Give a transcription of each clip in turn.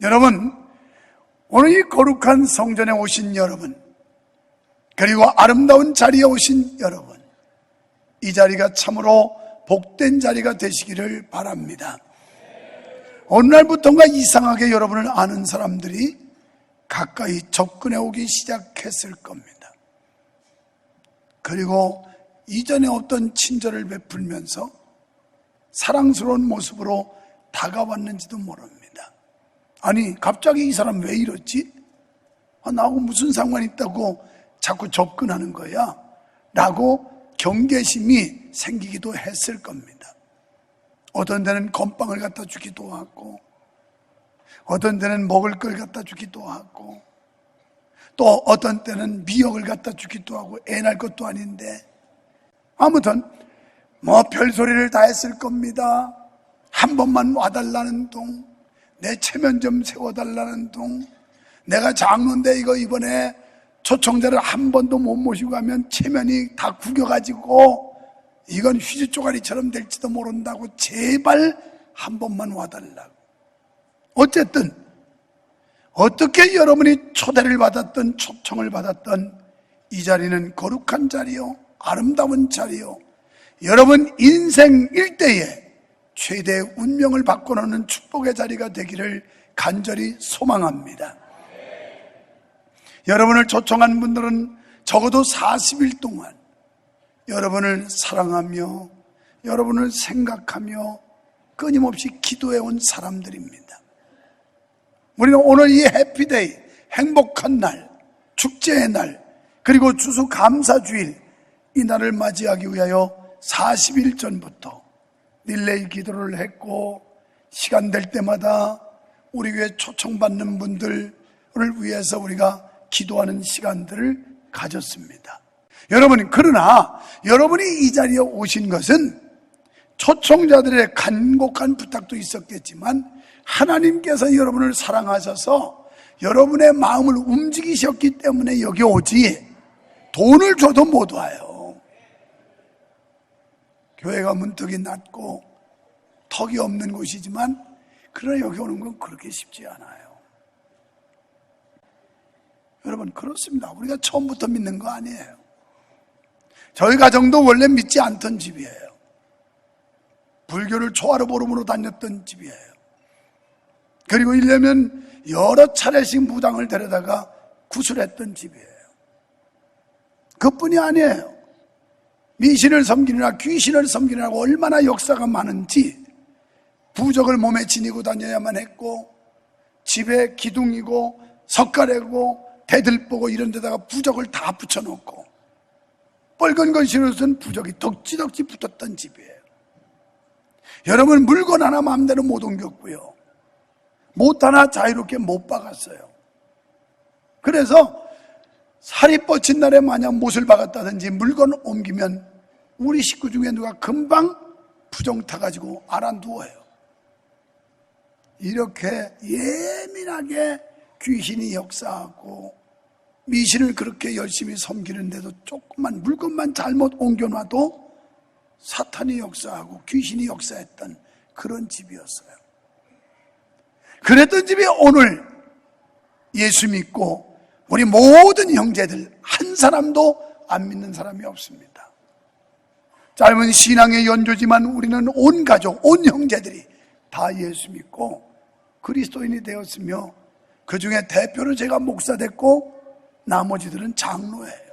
여러분, 오늘 이 거룩한 성전에 오신 여러분, 그리고 아름다운 자리에 오신 여러분, 이 자리가 참으로 복된 자리가 되시기를 바랍니다. 어느 날부터인가 이상하게 여러분을 아는 사람들이 가까이 접근해 오기 시작했을 겁니다. 그리고 이전에 없던 친절을 베풀면서 사랑스러운 모습으로 다가왔는지도 모릅니다. 아니, 갑자기 이 사람 왜 이러지? 나하고 무슨 상관이 있다고 자꾸 접근하는 거야? 라고 경계심이 생기기도 했을 겁니다. 어떤 데는 건빵을 갖다 주기도 하고, 어떤 데는 먹을 걸 갖다 주기도 하고, 또 어떤 때는 미역을 갖다 주기도 하고, 애 날 것도 아닌데, 아무튼 별소리를 다 했을 겁니다. 한 번만 와달라는 둥, 내 체면 좀 세워달라는 둥, 내가 장로인데 이거 이번에 초청자를 한 번도 못 모시고 가면 체면이 다 구겨가지고 이건 휘즈 쪼가리처럼 될지도 모른다고 제발 한 번만 와달라고. 어쨌든 어떻게 여러분이 초대를 받았던 초청을 받았던 이 자리는 거룩한 자리요, 아름다운 자리요, 여러분 인생 일대에 최대의 운명을 바꿔놓는 축복의 자리가 되기를 간절히 소망합니다. 여러분을 초청한 분들은 적어도 40일 동안 여러분을 사랑하며 여러분을 생각하며 끊임없이 기도해온 사람들입니다. 우리는 오늘 이 해피데이, 행복한 날, 축제의 날, 그리고 추수감사주일, 이 날을 맞이하기 위하여 40일 전부터 릴레이 기도를 했고, 시간 될 때마다 우리 교회 초청받는 분들을 위해서 우리가 기도하는 시간들을 가졌습니다. 여러분, 그러나 여러분이 이 자리에 오신 것은 초청자들의 간곡한 부탁도 있었겠지만 하나님께서 여러분을 사랑하셔서 여러분의 마음을 움직이셨기 때문에 여기 오지, 돈을 줘도 못 와요. 교회가 문턱이 낮고 턱이 없는 곳이지만 그러나 여기 오는 건 그렇게 쉽지 않아요. 여러분, 그렇습니다. 우리가 처음부터 믿는 거 아니에요. 저희 가정도 원래 믿지 않던 집이에요. 불교를 초하루 보름으로 다녔던 집이에요. 그리고 이러면 여러 차례씩 무당을 데려다가 구술했던 집이에요. 그뿐이 아니에요. 미신을 섬기느라, 귀신을 섬기느라고 얼마나 역사가 많은지, 부적을 몸에 지니고 다녀야만 했고, 집에 기둥이고 석가래고 대들보고 이런 데다가 부적을 다 붙여놓고 빨간 것으로선 부적이 덕지덕지 붙었던 집이에요. 여러분, 물건 하나 마음대로 못 옮겼고요, 못 하나 자유롭게 못 박았어요. 그래서 살이 뻗친 날에 만약 못을 박았다든지 물건 옮기면 우리 식구 중에 누가 금방 부정 타가지고 알아누워요. 이렇게 예민하게 귀신이 역사하고 미신을 그렇게 열심히 섬기는데도 조금만 물건만 잘못 옮겨놔도 사탄이 역사하고 귀신이 역사했던 그런 집이었어요. 그랬던 집이 오늘 예수 믿고 우리 모든 형제들 한 사람도 안 믿는 사람이 없습니다. 짧은 신앙의 연조지만 우리는 온 가족, 온 형제들이 다 예수 믿고 그리스도인이 되었으며 그 중에 대표로 제가 목사 됐고 나머지들은 장로예요.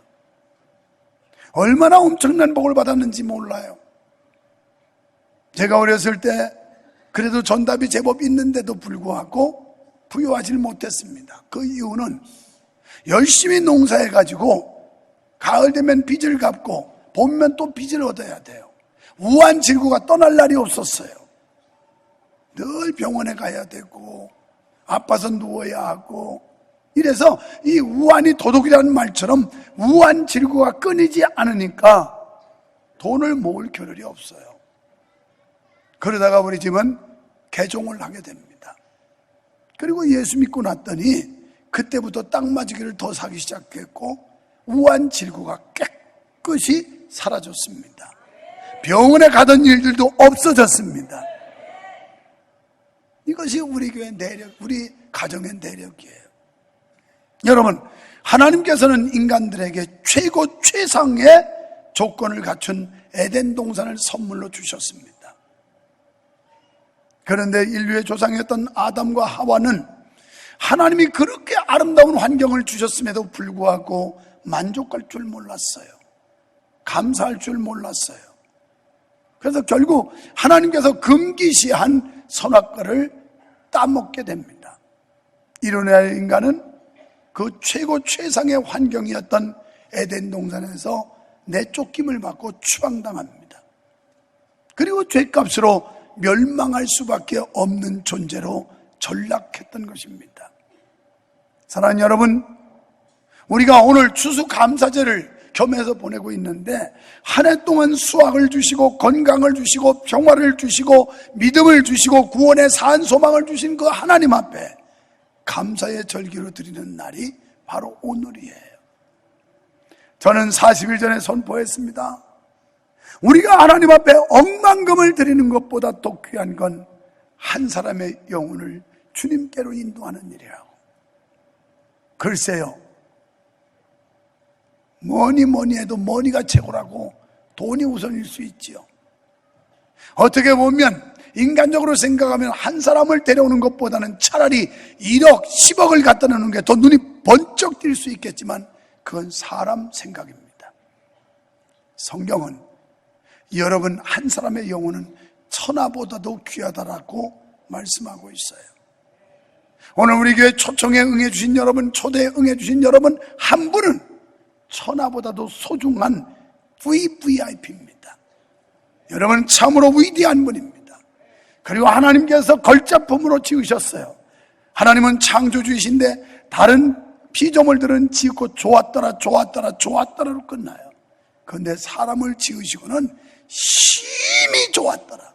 얼마나 엄청난 복을 받았는지 몰라요. 제가 어렸을 때 그래도 전답이 제법 있는데도 불구하고 부유하지 못했습니다. 그 이유는 열심히 농사해가지고 가을 되면 빚을 갚고 봄면 또 빚을 얻어야 돼요. 우환질구가 떠날 날이 없었어요. 늘 병원에 가야 되고 아파서 누워야 하고, 이래서 이 우환이 도둑이라는 말처럼 우환질구가 끊이지 않으니까 돈을 모을 겨를이 없어요. 그러다가 우리 집은 개종을 하게 됩니다. 그리고 예수 믿고 났더니 그때부터 땅 맞이기를 더 사기 시작했고 우환질구가 깨끗이 사라졌습니다. 병원에 가던 일들도 없어졌습니다. 이것이 우리 교회의 내력, 우리 가정의 내력이에요. 여러분, 하나님께서는 인간들에게 최고 최상의 조건을 갖춘 에덴 동산을 선물로 주셨습니다. 그런데 인류의 조상이었던 아담과 하와는 하나님이 그렇게 아름다운 환경을 주셨음에도 불구하고 만족할 줄 몰랐어요. 감사할 줄 몰랐어요. 그래서 결국 하나님께서 금기시한 선악과를 따먹게 됩니다. 이로 인하여 인간은 그 최고 최상의 환경이었던 에덴 동산에서 내쫓김을 받고 추방당합니다. 그리고 죄값으로 멸망할 수밖에 없는 존재로 전락했던 것입니다. 사랑하는 여러분, 우리가 오늘 추수감사절을 겸해서 보내고 있는데 한 해 동안 수확을 주시고 건강을 주시고 평화를 주시고 믿음을 주시고 구원의 산 소망을 주신 그 하나님 앞에 감사의 절기로 드리는 날이 바로 오늘이에요. 저는 40일 전에 선포했습니다. 우리가 하나님 앞에 억만금을 드리는 것보다 더 귀한 건 한 사람의 영혼을 주님께로 인도하는 일이라고. 글쎄요, 뭐니 해도 머니가 최고라고 돈이 우선일 수 있지요. 어떻게 보면 인간적으로 생각하면 한 사람을 데려오는 것보다는 차라리 1억, 10억을 갖다 놓는 게 더 눈이 번쩍 띌 수 있겠지만 그건 사람 생각입니다. 성경은 여러분 한 사람의 영혼은 천하보다도 귀하다라고 말씀하고 있어요. 오늘 우리 교회 초청에 응해주신 여러분, 초대에 응해주신 여러분 한 분은 천하보다도 소중한 VVIP입니다. 여러분 참으로 위대한 분입니다. 그리고 하나님께서 걸작품으로 지으셨어요. 하나님은 창조주이신데 다른 피조물들은 지었고 좋았더라로 끝나요. 그런데 사람을 지으시고는 심히 좋았더라.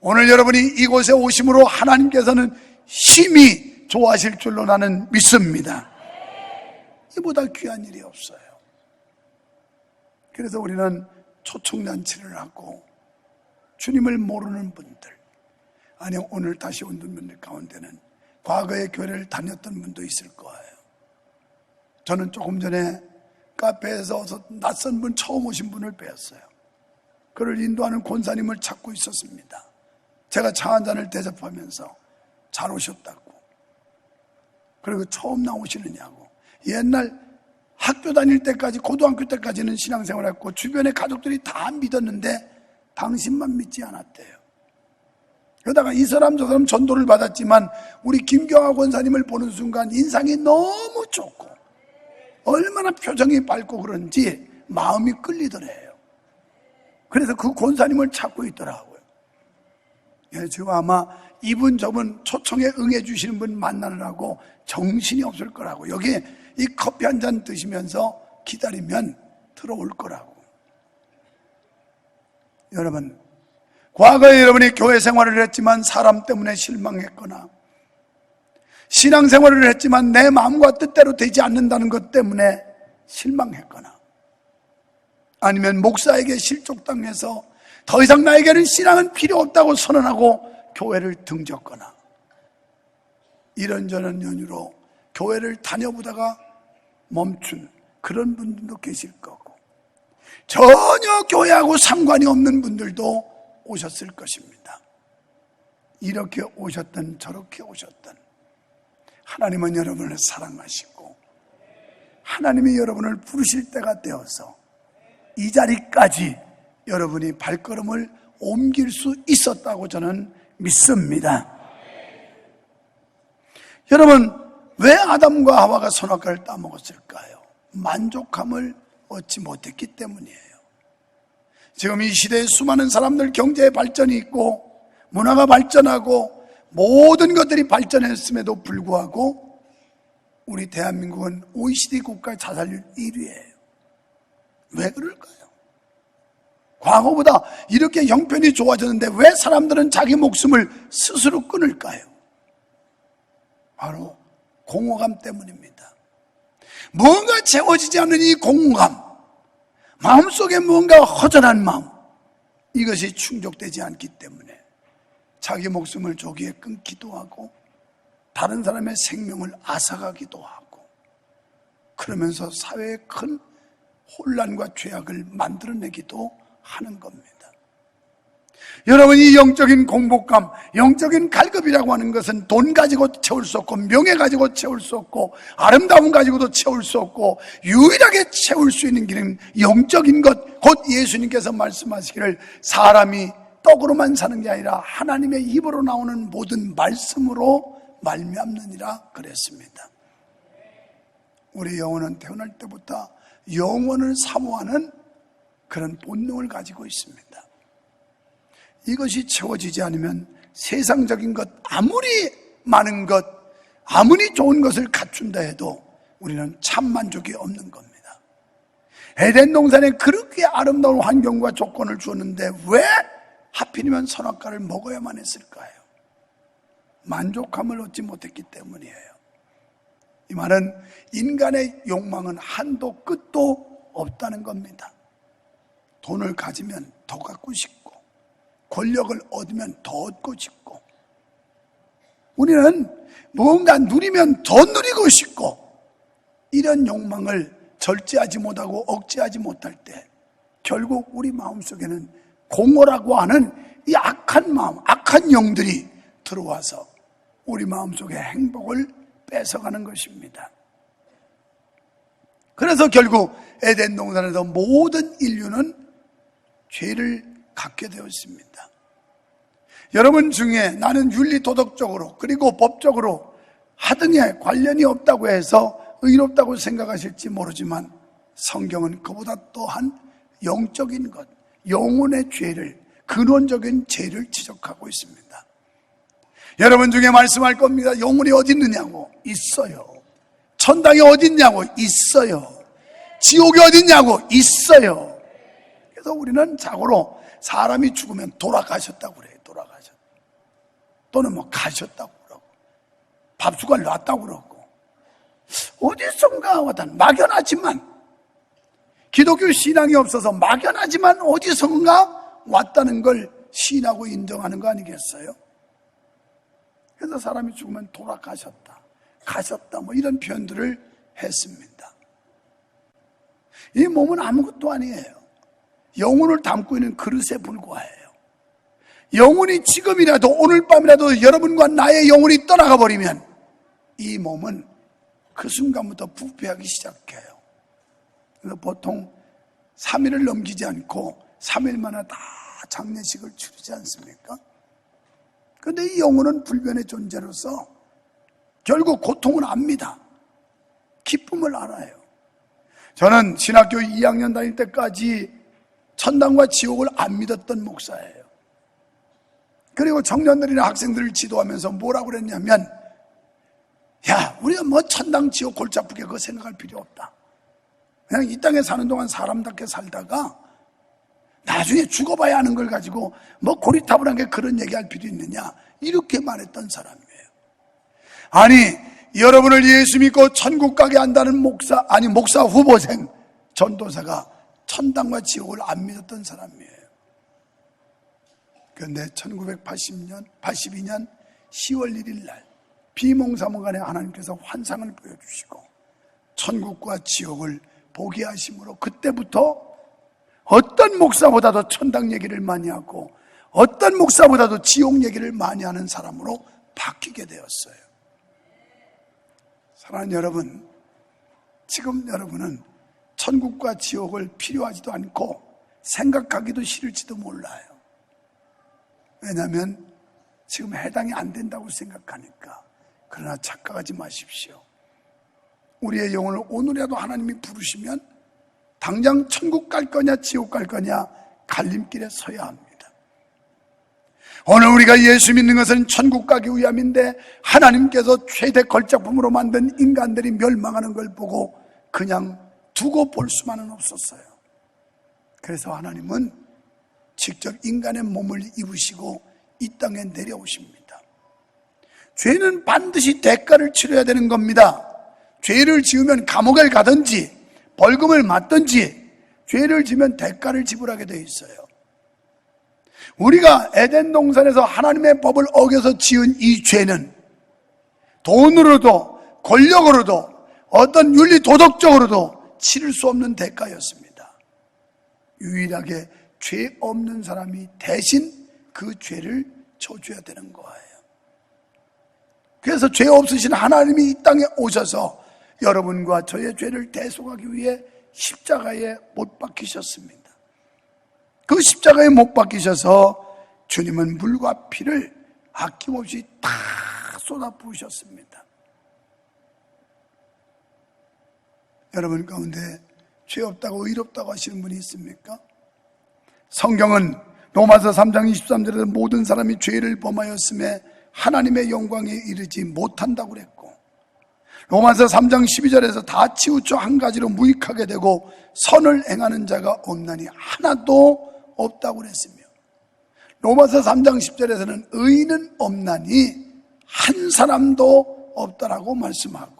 오늘 여러분이 이곳에 오심으로 하나님께서는 심히 좋아하실 줄로 나는 믿습니다. 이보다 귀한 일이 없어요. 그래서 우리는 초청잔치를 하고 주님을 모르는 분들, 아니 오늘 다시 온 분들 가운데는 과거에 교회를 다녔던 분도 있을 거예요. 저는 조금 전에 카페에서 낯선 분, 처음 오신 분을 뵈었어요. 그를 인도하는 권사님을 찾고 있었습니다. 제가 차 한 잔을 대접하면서 잘 오셨다고. 그리고 처음 나오시느냐고. 옛날 학교 다닐 때까지, 고등학교 때까지는 신앙생활을 했고 주변의 가족들이 다 믿었는데 당신만 믿지 않았대요. 그러다가 이 사람 저 사람 전도를 받았지만 우리 김경화 권사님을 보는 순간 인상이 너무 좋고 얼마나 표정이 밝고 그런지 마음이 끌리더래요. 그래서 그 권사님을 찾고 있더라고요. 지금 아마 이분 저분 초청에 응해 주시는 분 만나느라고 정신이 없을 거라고. 여기 이 커피 한 잔 드시면서 기다리면 들어올 거라고. 여러분, 과거에 여러분이 교회 생활을 했지만 사람 때문에 실망했거나 신앙생활을 했지만 내 마음과 뜻대로 되지 않는다는 것 때문에 실망했거나 아니면 목사에게 실족당해서 더 이상 나에게는 신앙은 필요 없다고 선언하고 교회를 등졌거나 이런저런 연유로 교회를 다녀보다가 멈춘 그런 분들도 계실 거고 전혀 교회하고 상관이 없는 분들도 오셨을 것입니다. 이렇게 오셨든 저렇게 오셨든 하나님은 여러분을 사랑하시고 하나님이 여러분을 부르실 때가 되어서 이 자리까지 여러분이 발걸음을 옮길 수 있었다고 저는 믿습니다. 여러분, 왜 아담과 하와가 선악과를 따먹었을까요? 만족함을 얻지 못했기 때문이에요. 지금 이 시대에 수많은 사람들 경제의 발전이 있고 문화가 발전하고 모든 것들이 발전했음에도 불구하고 우리 대한민국은 OECD 국가 자살률 1위예요. 왜 그럴까요? 과거보다 이렇게 형편이 좋아졌는데 왜 사람들은 자기 목숨을 스스로 끊을까요? 바로 공허감 때문입니다. 뭔가 채워지지 않는 이 공허감, 마음속에 뭔가 허전한 마음, 이것이 충족되지 않기 때문에 자기 목숨을 조기에 끊기도 하고 다른 사람의 생명을 앗아가기도 하고 그러면서 사회에 큰 혼란과 죄악을 만들어내기도 하는 겁니다. 여러분, 이 영적인 공복감, 영적인 갈급이라고 하는 것은 돈 가지고 채울 수 없고 명예 가지고 채울 수 없고 아름다움 가지고도 채울 수 없고 유일하게 채울 수 있는 길은 영적인 것, 곧 예수님께서 말씀하시기를 사람이 떡으로만 사는 게 아니라 하나님의 입으로 나오는 모든 말씀으로 말미암느니라 그랬습니다. 우리 영혼은 태어날 때부터 영혼을 사모하는 그런 본능을 가지고 있습니다. 이것이 채워지지 않으면 세상적인 것, 아무리 많은 것, 아무리 좋은 것을 갖춘다 해도 우리는 참 만족이 없는 겁니다. 에덴 동산에 그렇게 아름다운 환경과 조건을 주었는데 왜 하필이면 선악과를 먹어야만 했을까요? 만족감을 얻지 못했기 때문이에요. 이 말은 인간의 욕망은 한도 끝도 없다는 겁니다. 돈을 가지면 더 갖고 싶고 권력을 얻으면 더 얻고 싶고 우리는 무언가 누리면 더 누리고 싶고 이런 욕망을 절제하지 못하고 억제하지 못할 때 결국 우리 마음속에는 공허라고 하는 이 악한 마음, 악한 영들이 들어와서 우리 마음속의 행복을 뺏어가는 것입니다. 그래서 결국 에덴 동산에서 모든 인류는 죄를 갖게 되었습니다. 여러분 중에 나는 윤리 도덕적으로 그리고 법적으로 하등에 관련이 없다고 해서 의롭다고 생각하실지 모르지만 성경은 그보다 또한 영적인 것, 영혼의 죄를, 근원적인 죄를 지적하고 있습니다. 여러분 중에 말씀할 겁니다. 영혼이 어디 있느냐고? 있어요. 천당이 어디 있냐고? 있어요. 지옥이 어디 있냐고? 있어요. 그래서 우리는 자고로 사람이 죽으면 돌아가셨다고 그래요. 돌아가셨다. 또는 뭐 가셨다고 그러고 밥수가 놨다고 그러고 어디선가 왔다. 막연하지만 기독교 신앙이 없어서 막연하지만 어디선가 왔다는 걸 신하고 인정하는 거 아니겠어요? 그래서 사람이 죽으면 돌아가셨다, 가셨다 뭐 이런 표현들을 했습니다. 이 몸은 아무것도 아니에요. 영혼을 담고 있는 그릇에 불과해요. 영혼이 지금이라도 오늘 밤이라도 여러분과 나의 영혼이 떠나가 버리면 이 몸은 그 순간부터 부패하기 시작해요. 그래서 보통 3일을 넘기지 않고 3일마다 다 장례식을 치르지 않습니까? 그런데 이 영혼은 불변의 존재로서 결국 고통을 압니다. 기쁨을 알아요. 저는 신학교 2학년 다닐 때까지 천당과 지옥을 안 믿었던 목사예요. 그리고 청년들이나 학생들을 지도하면서 뭐라고 그랬냐면 야, 우리가 뭐 천당 지옥 골치 아프게 그거 생각할 필요 없다. 그냥 이 땅에 사는 동안 사람답게 살다가 나중에 죽어봐야 하는 걸 가지고 뭐 고리타분하게 그런 얘기할 필요 있느냐 이렇게 말했던 사람이에요. 아니 여러분을 예수 믿고 천국 가게 한다는 목사 후보생 전도사가 천당과 지옥을 안 믿었던 사람이에요. 그런데 1982년 10월 1일 날 비몽사몽간에 하나님께서 환상을 보여주시고 천국과 지옥을 보게 하심으로 그때부터 어떤 목사보다도 천당 얘기를 많이 하고 어떤 목사보다도 지옥 얘기를 많이 하는 사람으로 바뀌게 되었어요. 사랑하는 여러분, 지금 여러분은 천국과 지옥을 필요하지도 않고 생각하기도 싫을지도 몰라요. 왜냐하면 지금 해당이 안 된다고 생각하니까. 그러나 착각하지 마십시오. 우리의 영혼을 오늘이라도 하나님이 부르시면 당장 천국 갈 거냐 지옥 갈 거냐 갈림길에 서야 합니다. 오늘 우리가 예수 믿는 것은 천국 가기 위함인데 하나님께서 최대 걸작품으로 만든 인간들이 멸망하는 걸 보고 그냥 두고 볼 수만은 없었어요. 그래서 하나님은 직접 인간의 몸을 입으시고 이 땅에 내려오십니다. 죄는 반드시 대가를 치러야 되는 겁니다. 죄를 지으면 감옥을 가든지 벌금을 맞든지 죄를 지면 대가를 지불하게 되어 있어요. 우리가 에덴 동산에서 하나님의 법을 어겨서 지은 이 죄는 돈으로도 권력으로도 어떤 윤리 도덕적으로도 치를 수 없는 대가였습니다. 유일하게 죄 없는 사람이 대신 그 죄를 져줘야 되는 거예요. 그래서 죄 없으신 하나님이 이 땅에 오셔서 여러분과 저의 죄를 대속하기 위해 십자가에 못 박히셨습니다. 그 십자가에 못 박히셔서 주님은 물과 피를 아낌없이 다 쏟아 부으셨습니다. 여러분 가운데 죄 없다고 의롭다고 하시는 분이 있습니까? 성경은 로마서 3장 23절에서 모든 사람이 죄를 범하였음에 하나님의 영광에 이르지 못한다고 그랬고, 로마서 3장 12절에서 다 치우쳐 한 가지로 무익하게 되고 선을 행하는 자가 없나니 하나도 없다고 그랬으며, 로마서 3장 10절에서는 의인은 없나니 한 사람도 없다라고 말씀하고,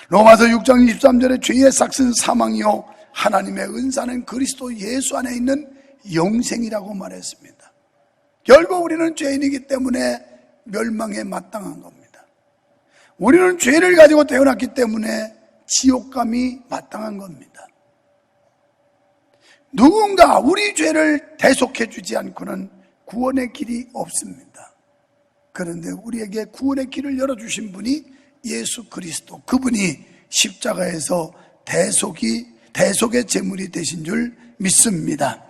로마서 6장 23절에 죄의 삭은 사망이요 하나님의 은사는 그리스도 예수 안에 있는 영생이라고 말했습니다. 결국 우리는 죄인이기 때문에 멸망에 마땅한 겁니다. 우리는 죄를 가지고 태어났기 때문에 지옥감이 마땅한 겁니다. 누군가 우리 죄를 대속해 주지 않고는 구원의 길이 없습니다. 그런데 우리에게 구원의 길을 열어주신 분이 예수 그리스도, 그분이 십자가에서 대속의 제물이 되신 줄 믿습니다.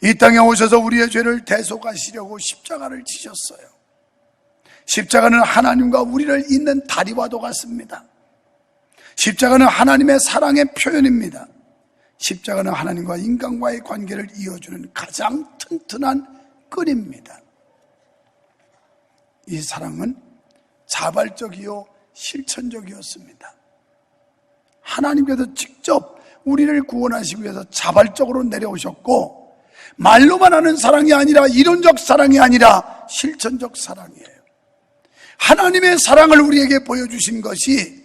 이 땅에 오셔서 우리의 죄를 대속하시려고 십자가를 지셨어요. 십자가는 하나님과 우리를 잇는 다리와도 같습니다. 십자가는 하나님의 사랑의 표현입니다. 십자가는 하나님과 인간과의 관계를 이어주는 가장 튼튼한 끈입니다. 이 사랑은 자발적이요 실천적이었습니다. 하나님께서 직접 우리를 구원하시기 위해서 자발적으로 내려오셨고, 말로만 하는 사랑이 아니라, 이론적 사랑이 아니라 실천적 사랑이에요. 하나님의 사랑을 우리에게 보여주신 것이,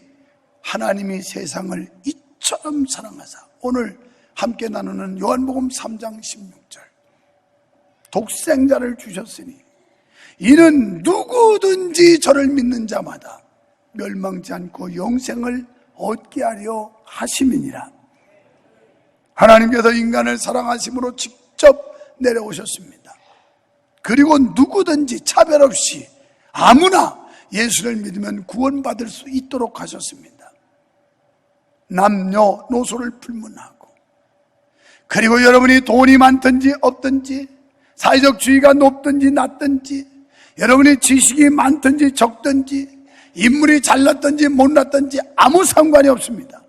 하나님이 세상을 이처럼 사랑하사, 오늘 함께 나누는 요한복음 3장 16절, 독생자를 주셨으니 이는 누구든지 저를 믿는 자마다 멸망치 않고 영생을 얻게 하려 하심이니라. 하나님께서 인간을 사랑하심으로 직접 내려오셨습니다. 그리고 누구든지 차별 없이 아무나 예수를 믿으면 구원받을 수 있도록 하셨습니다. 남녀노소를 불문하고, 그리고 여러분이 돈이 많든지 없든지, 사회적 지위가 높든지 낮든지, 여러분이 지식이 많든지 적든지, 인물이 잘났든지 못났든지 아무 상관이 없습니다.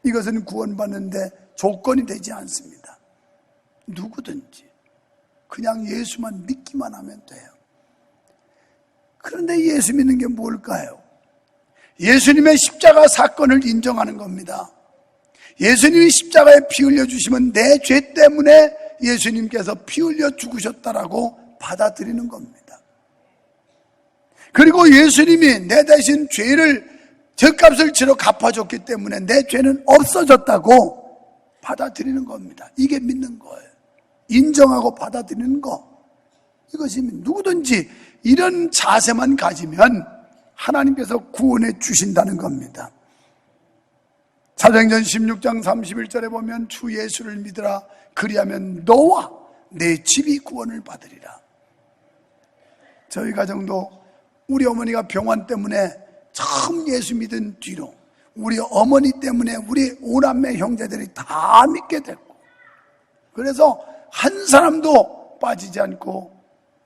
이것은 구원받는데 조건이 되지 않습니다. 누구든지 그냥 예수만 믿기만 하면 돼요. 그런데 예수 믿는 게 뭘까요? 예수님의 십자가 사건을 인정하는 겁니다. 예수님이 십자가에 피 흘려 주시면 내 죄 때문에 예수님께서 피 흘려 죽으셨다라고 받아들이는 겁니다. 그리고 예수님이 내 대신 죄를, 죗값을 치러 갚아줬기 때문에 내 죄는 없어졌다고 받아들이는 겁니다. 이게 믿는 거예요. 인정하고 받아들이는 거. 이것이 누구든지 이런 자세만 가지면 하나님께서 구원해 주신다는 겁니다. 사도행전 16장 31절에 보면 주 예수를 믿으라, 그리하면 너와 내 집이 구원을 받으리라. 저희 가정도 우리 어머니가 병환 때문에 처음 예수 믿은 뒤로 우리 어머니 때문에 우리 오남매 형제들이 다 믿게 됐고, 그래서 한 사람도 빠지지 않고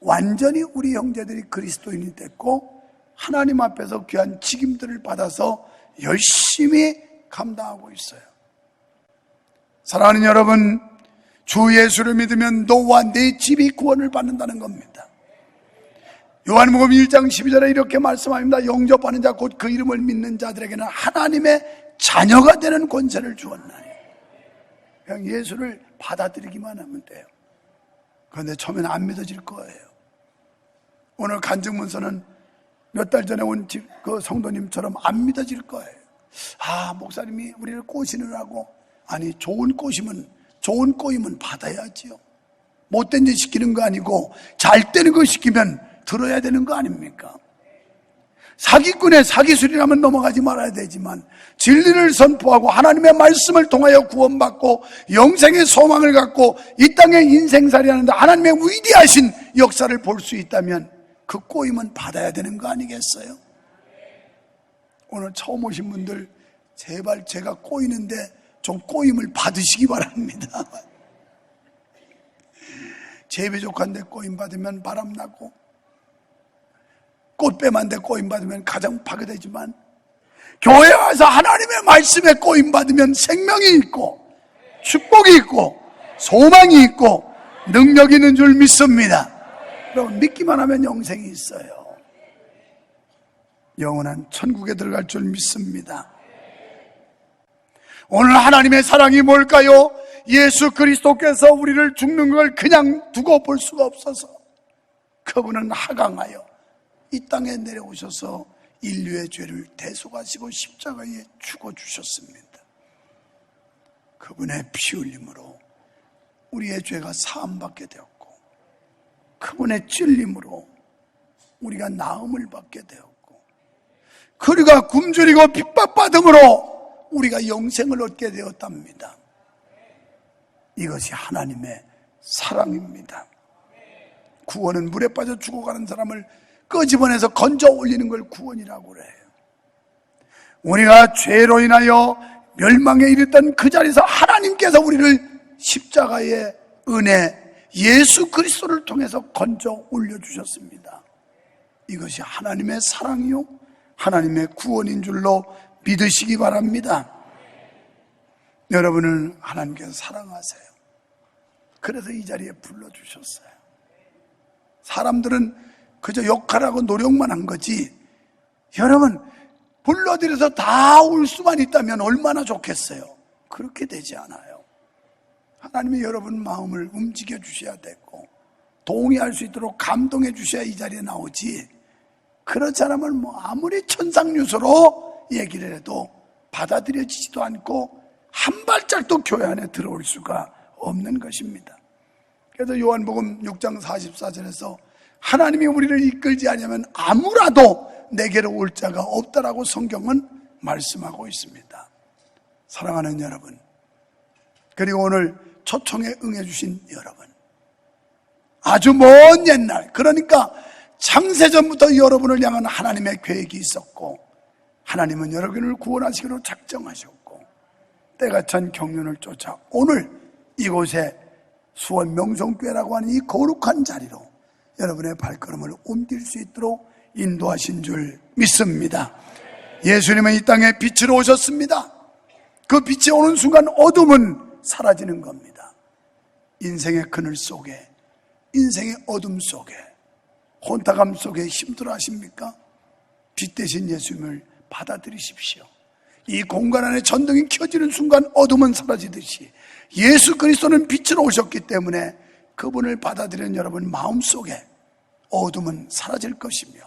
완전히 우리 형제들이 그리스도인이 됐고, 하나님 앞에서 귀한 직임들을 받아서 열심히 감당하고 있어요. 사랑하는 여러분, 주 예수를 믿으면 너와 내 집이 구원을 받는다는 겁니다. 요한복음 1장 12절에 이렇게 말씀합니다. 영접하는 자 곧 그 이름을 믿는 자들에게는 하나님의 자녀가 되는 권세를 주었나니. 그냥 예수를 받아들이기만 하면 돼요. 그런데 처음에는 안 믿어질 거예요. 오늘 간증문서는 몇 달 전에 온 그 성도님처럼 안 믿어질 거예요. 아, 목사님이 우리를 꼬시느라고. 아니, 좋은 꼬임은 받아야지요. 못된 짓 시키는 거 아니고 잘 되는 거 시키면 들어야 되는 거 아닙니까? 사기꾼의 사기술이라면 넘어가지 말아야 되지만 진리를 선포하고 하나님의 말씀을 통하여 구원받고 영생의 소망을 갖고 이 땅에 인생살이 하는데 하나님의 위대하신 역사를 볼 수 있다면 그 꼬임은 받아야 되는 거 아니겠어요? 오늘 처음 오신 분들 제발 제가 꼬이는데 좀 꼬임을 받으시기 바랍니다. 재배족한데 꼬임 받으면 바람나고 꽃뱀한테 꼬임 받으면 가정 파괴되지만 교회에 와서 하나님의 말씀에 꼬임 받으면 생명이 있고 축복이 있고 소망이 있고 능력이 있는 줄 믿습니다. 여러분 믿기만 하면 영생이 있어요. 영원한 천국에 들어갈 줄 믿습니다. 오늘 하나님의 사랑이 뭘까요? 예수 그리스도께서 우리를 죽는 걸 그냥 두고 볼 수가 없어서 그분은 하강하여 이 땅에 내려오셔서 인류의 죄를 대속하시고 십자가에 죽어주셨습니다. 그분의 피 흘림으로 우리의 죄가 사함받게 되었고 그분의 찔림으로 우리가 나음을 받게 되었고 그리가 굶주리고 핍박받음으로 우리가 영생을 얻게 되었답니다. 이것이 하나님의 사랑입니다. 구원은 물에 빠져 죽어가는 사람을 끄집어내서 건져 올리는 걸 구원이라고 그래요. 우리가 죄로 인하여 멸망에 이르던 그 자리에서 하나님께서 우리를 십자가의 은혜 예수 그리스도를 통해서 건져 올려주셨습니다. 이것이 하나님의 사랑이요 하나님의 구원인 줄로 믿으시기 바랍니다. 여러분을 하나님께서 사랑하세요. 그래서 이 자리에 불러주셨어요. 사람들은 그저 욕하라고 노력만 한 거지 여러분 불러들여서 다 올 수만 있다면 얼마나 좋겠어요. 그렇게 되지 않아요. 하나님이 여러분 마음을 움직여 주셔야 되고 동의할 수 있도록 감동해 주셔야 이 자리에 나오지 그렇지 않으면 뭐 아무리 천상유소로 얘기를 해도 받아들여지지도 않고 한 발짝도 교회 안에 들어올 수가 없는 것입니다. 그래서 요한복음 6장 44절에서 하나님이 우리를 이끌지 않으면 아무라도 내게로 올 자가 없다라고 성경은 말씀하고 있습니다. 사랑하는 여러분, 그리고 오늘 초청에 응해 주신 여러분, 아주 먼 옛날 그러니까 창세전부터 여러분을 향한 하나님의 계획이 있었고 하나님은 여러분을 구원하시기로 작정하셨고 때가 찬 경륜을 쫓아 오늘 이곳에 수원 명성교회라고 하는 이 거룩한 자리로 여러분의 발걸음을 옮길 수 있도록 인도하신 줄 믿습니다. 예수님은 이 땅에 빛으로 오셨습니다. 그 빛이 오는 순간 어둠은 사라지는 겁니다. 인생의 그늘 속에 인생의 어둠 속에 혼탁함 속에 힘들어 하십니까? 빛 대신 예수님을 받아들이십시오. 이 공간 안에 전등이 켜지는 순간 어둠은 사라지듯이 예수 그리스도는 빛으로 오셨기 때문에 그분을 받아들이는 여러분 마음속에 어둠은 사라질 것이며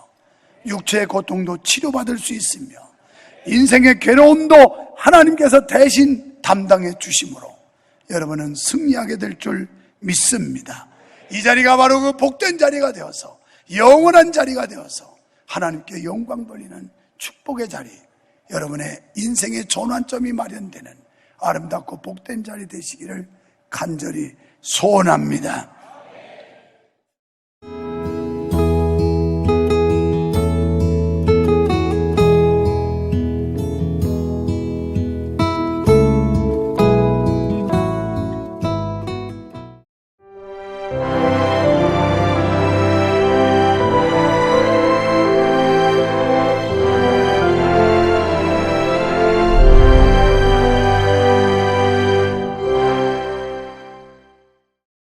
육체의 고통도 치료받을 수 있으며 인생의 괴로움도 하나님께서 대신 담당해 주심으로 여러분은 승리하게 될 줄 믿습니다. 이 자리가 바로 그 복된 자리가 되어서 영원한 자리가 되어서 하나님께 영광 돌리는 축복의 자리, 여러분의 인생의 전환점이 마련되는 아름답고 복된 자리 되시기를 간절히 소원합니다.